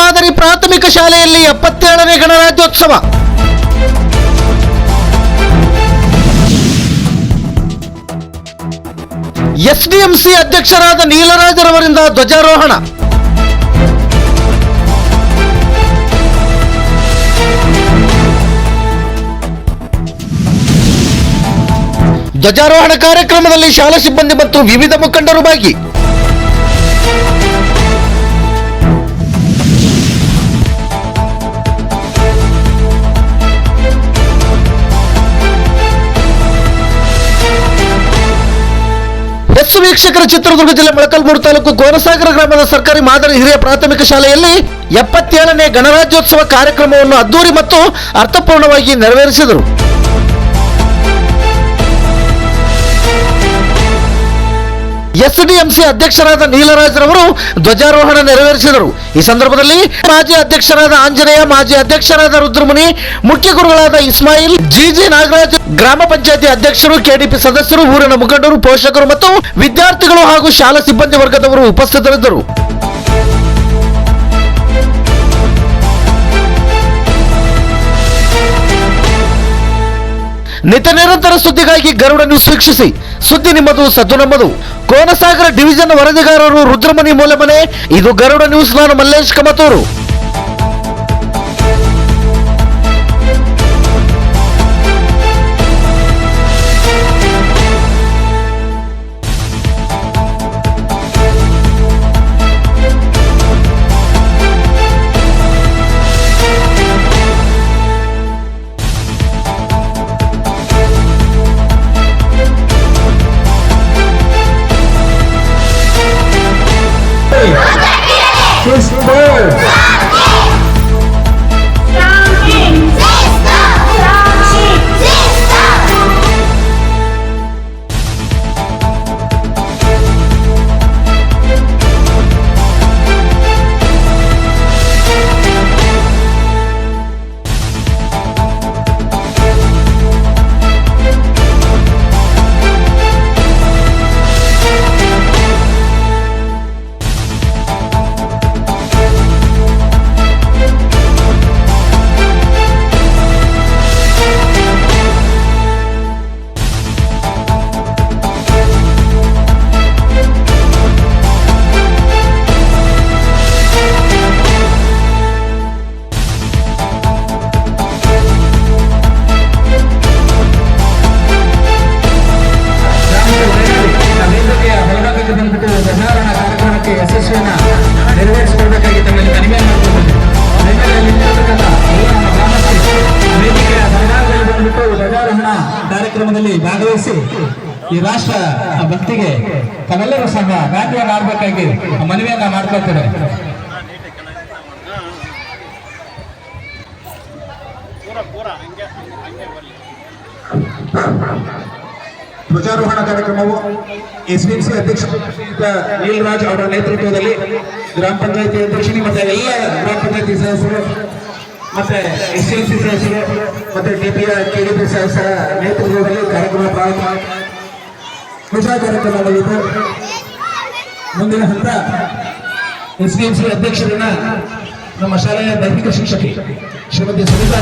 ಮಾದರಿ ಪ್ರಾಥಮಿಕ ಶಾಲೆಯಲ್ಲಿ 77ನೇ ಗಣರಾಜ್ಯೋತ್ಸವ. ಎಸ್ಡಿಎಂಸಿ ಅಧ್ಯಕ್ಷರಾದ ನೀಲರಾಜರವರಿಂದ ಧ್ವಜಾರೋಹಣ. ಧ್ವಜಾರೋಹಣ ಕಾರ್ಯಕ್ರಮದಲ್ಲಿ ಶಾಲಾ ಸಿಬ್ಬಂದಿ ಮತ್ತು ವಿವಿಧ ಮುಖಂಡರು ಭಾಗಿ. ಎಸ್ ವೀಕ್ಷಕರ, ಚಿತ್ರದುರ್ಗ ಜಿಲ್ಲೆ ಮೊಳಕಾಲ್ಮೂರು ತಾಲೂಕು ಕೋನಸಾಗರ ಗ್ರಾಮದ ಸರ್ಕಾರಿ ಮಾದರಿ ಹಿರಿಯ ಪ್ರಾಥಮಿಕ ಶಾಲೆಯಲ್ಲಿ 77ನೇ ಗಣರಾಜ್ಯೋತ್ಸವ ಕಾರ್ಯಕ್ರಮವನ್ನು ಅದ್ದೂರಿ ಮತ್ತು ಅರ್ಥಪೂರ್ಣವಾಗಿ ನೆರವೇರಿಸಿದರು. ಎಸ್ಡಿಎಂಸಿ ಅಧ್ಯಕ್ಷರಾದ ನೀಲರಾಜ್ರವರು ಧ್ವಜಾರೋಹಣ ನೆರವೇರಿಸಿದರು. ಈ ಸಂದರ್ಭದಲ್ಲಿ ಮಾಜಿ ಅಧ್ಯಕ್ಷರಾದ ಆಂಜನೇಯ, ಮಾಜಿ ಅಧ್ಯಕ್ಷರಾದ ರುದ್ರಮುನಿ, ಮುಖ್ಯ ಗುರುಗಳಾದ ಇಸ್ಮಾಯಿಲ್, ಜಿಜಿ ನಾಗರಾಜ್, ಗ್ರಾಮ ಪಂಚಾಯತಿ ಅಧ್ಯಕ್ಷರು, ಕೆಡಿಪಿ ಸದಸ್ಯರು, ಊರಿನ ಮುಖಂಡರು, ಪೋಷಕರು ಮತ್ತು ವಿದ್ಯಾರ್ಥಿಗಳು ಹಾಗೂ ಶಾಲಾ ಸಿಬ್ಬಂದಿ ವರ್ಗದವರು ಉಪಸ್ಥಿತರಿದ್ದರು. ನಿತ್ಯ ನಿರಂತರ ಸುದ್ದಿಗಾಗಿ ಗರುಡ ನ್ಯೂಸ್ ವೀಕ್ಷಿಸಿ. ಸುದ್ದಿ ನಿಮ್ಮದು, ಸದ್ದು ನಮ್ಮದು. ಕೋನಸಾಗರ ಡಿವಿಷನ್ ವರದಿಗಾರರು ರುದ್ರಮುನಿ ಮೂಲೆಮನೆ. ಇದು ಗರುಡ ನ್ಯೂಸ್. ನಾನು ಮಲ್ಲೇಶ್ ಕಮತೂರು. ನೆರವೇರಿಸಿಕೊಳ್ಬೇಕಾಗಿ ತಮ್ಮಲ್ಲಿ ಮನವಿ ಧ್ವಜಾರೋಹಣ ಕಾರ್ಯಕ್ರಮದಲ್ಲಿ ಭಾಗವಹಿಸಿ ಈ ರಾಷ್ಟ್ರ ಭಕ್ತಿಗೆ ತಾವೆಲ್ಲರೂ ಸಹ ಗಾಂಧಿಯನ್ನು ಆಡಬೇಕಾಗಿ ಮನವಿಯನ್ನ ಮಾಡ್ಕೊಳ್ತೇವೆ. ಧ್ವಜಾರೋಹಣ ಕಾರ್ಯಕ್ರಮವು ಎಸ್ಡಿಎಂಸಿ ಅಧ್ಯಕ್ಷ ನೀಲರಾಜ್ ಅವರ ನೇತೃತ್ವದಲ್ಲಿ ಗ್ರಾಮ ಪಂಚಾಯತಿ ಅಧ್ಯಕ್ಷರು ಮತ್ತೆ ಎಲ್ಲ ಗ್ರಾಮ ಪಂಚಾಯತಿ ಸದಸ್ಯರು ಮತ್ತೆ ಎಸ್ಡಿಎಂಸಿ ಸದಸ್ಯರು ಮತ್ತೆ ಕೆಡಿಪಿ ಸದಸ್ಯರ ನೇತೃತ್ವದಲ್ಲಿ ಕಾರ್ಯಕ್ರಮ ಪ್ರಾರಂಭ ಧ್ವಜಾ ಕಾರ್ಯಕ್ರಮವಾಗಿದ್ದು ಮುಂದಿನ ಹಂತ ಎಸ್ಡಿಎಂಸಿ ಅಧ್ಯಕ್ಷರನ್ನ ನಮ್ಮ ಶಾಲೆಯ ದೈಹಿಕ ಶಿಕ್ಷಕಿ ಶ್ರೀಮತಿ ಸುನೀತಾ